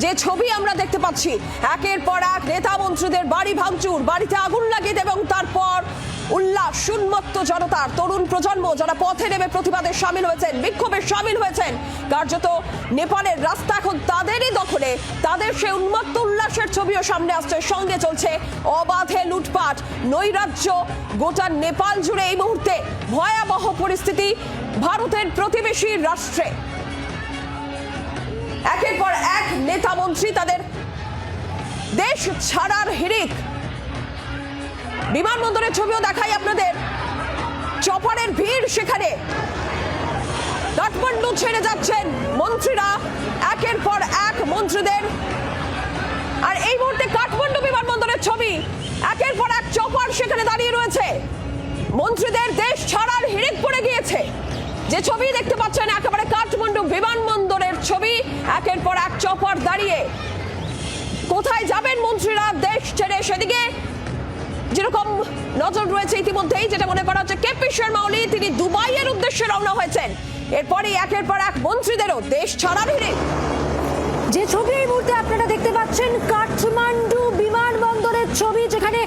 যে ছবি আমরা দেখতে পাচ্ছি, একের পর এক নেতা মন্ত্রীদের বাড়ি ভাঙচুর, বাড়িতে আগুন লাগিয়ে এবং তারপর উল্লাস, উন্মত্ত জনতার তরুণ প্রজন্ম যারা পথে নেমে প্রতিবাদে সামিল হয়েছেন, বিক্ষোভে সামিল হয়েছেন। কার্যত নেপালের রাস্তা এখন তাদেরই দখলে, তাদের সেই উন্মত্ত উল্লাসের ছবিও সামনে আসছে। সঙ্গে চলছে অবাধে লুটপাট, নৈরাজ্য। গোটা নেপাল জুড়ে এই মুহূর্তে ভয়াবহ পরিস্থিতি ভারতের প্রতিবেশী রাষ্ট্রে। একের পর এক নেতা মন্ত্রী তাদের দেশ ছাড়ার হিড়িক। বিমানবন্দরের ছবিও দেখাই আপনাদের, চপারের ভিড় সেখানে। কাঠমান্ডু ছেড়ে যাচ্ছেন মন্ত্রীরা, একের পর এক মন্ত্রীদের। আর এই মুহূর্তে কাঠমান্ডু বিমানবন্দরের ছবি, একের পর এক চপার সেখানে দাঁড়িয়ে রয়েছে। মন্ত্রীদের দেশ ছাড়ার হিড়িক পড়ে গিয়েছে। যে ছবি দেখতে পাচ্ছেন একেবারে কাঠমান্ডু বিমানবন্দরের ছবি, একের পর এক চপার দাঁড়িয়ে। কোথায় যাবেন মন্ত্রীরা দেশ ছেড়ে? সেদিকে যেরকম নজর রয়েছে ইতিমধ্যেই, যেটা মনে করা হচ্ছে কেপি শর্মা ওলি তিনি দুবাইয়ের উদ্দেশ্যে রওনা হয়েছেন। এরপরই একের পর এক মন্ত্রীদেরও দেশ ছাড়ার হিড়িক। যে ছবি এই মুহূর্তে আপনারা দেখতে পাচ্ছেন কাঠমান্ডু বিমানবন্দরের ছবি, যেখানে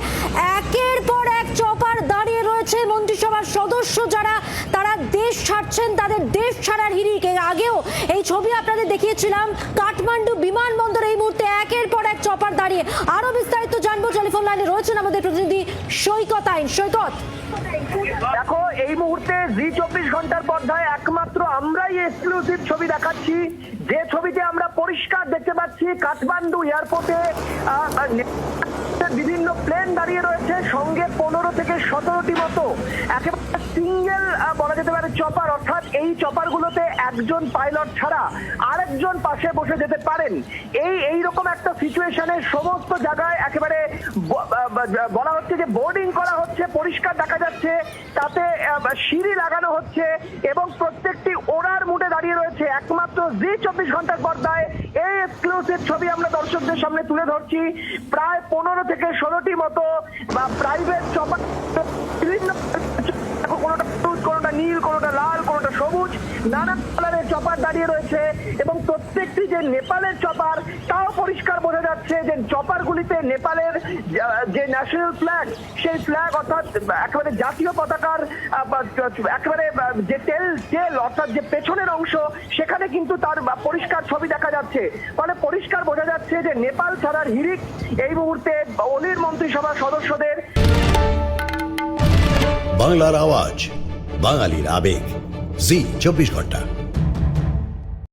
একের পর এক চপার দাঁড়িয়ে রয়েছে। মন্ত্রিসভার সদস্য যারা তারা দেশ ছাড়ছেন, তাদের দেশ ছাড়ার হিড়িক। এর আগেও এই ছবি আপনাদের দেখিয়েছিলাম। কাঠমান্ডু বিমানবন্দর এই মুহূর্তে একের পর এক চপার দাঁড়িয়ে। আরো বিস্তারিত জানবো, টেলিফোন লাইনে রয়েছেন আমাদের প্রতিনিধি সৈকত আইন। সৈকত, দেখো এই মুহূর্তে জি24 ঘন্টার পর্দায় একমাত্র আমরাই এক্সক্লুসিভ ছবি দেখাচ্ছি। যে ছবিতে আমরা পরিষ্কার দেখতে পাচ্ছি কাঠমান্ডু এয়ারপোর্টে বিভিন্ন প্লেন দাঁড়িয়ে রয়েছে, সঙ্গে 15 থেকে 17টি মতো একেবারে সিঙ্গেল বলা যেতে পারে চপার। অর্থাৎ এই চপার গুলোতে একজন পাইলট ছাড়া আরেকজন পাশে বসে যেতে পারেন। এইরকম একটা সিচুয়েশনে সমস্ত জায়গায় একেবারে বলা হচ্ছে যে বোর্ডিং করা হচ্ছে, পরিষ্কার দেখা যাচ্ছে, তাতে সিঁড়ি লাগানো হচ্ছে এবং প্রত্যেকটি ওড়ার মুডে দাঁড়িয়ে রয়েছে। একমাত্র জি24 ঘন্টার পর্দায় এই এক্সক্লুসিভ ছবি আমরা দর্শকদের সামনে তুলে ধরছি। প্রায় 15 থেকে 16টি মতো প্রাইভেট চপার, বিভিন্ন কোনোটা হলুদ, কোনোটা নীল, কোনোটা লাল, কোনোটা সবুজ, নানা কালারের চপার দাঁড়িয়ে রয়েছে। এবং প্রত্যেকটি যে নেপালের চপার, তাও পরিষ্কার বোঝা যাচ্ছে যে চপারগুলিতে নেপালের যে ন্যাশনাল ফ্ল্যাগ, সেই ফ্ল্যাগ অর্থাৎ একেবারে জাতীয় পতাকার একেবারে যে তেল অর্থাৎ যে পেছনের অংশ, সেখানে কিন্তু তার পরিষ্কার ছবি দেখা যাচ্ছে। ফলে পরিষ্কার বোঝা যাচ্ছে যে নেপাল ছাড়ার হিড়িক এই মুহূর্তে অলির মন্ত্রিসভার সদস্যদের। বাংলার আওয়াজ, বাঙালির আবেগ, জি24 ঘন্টা।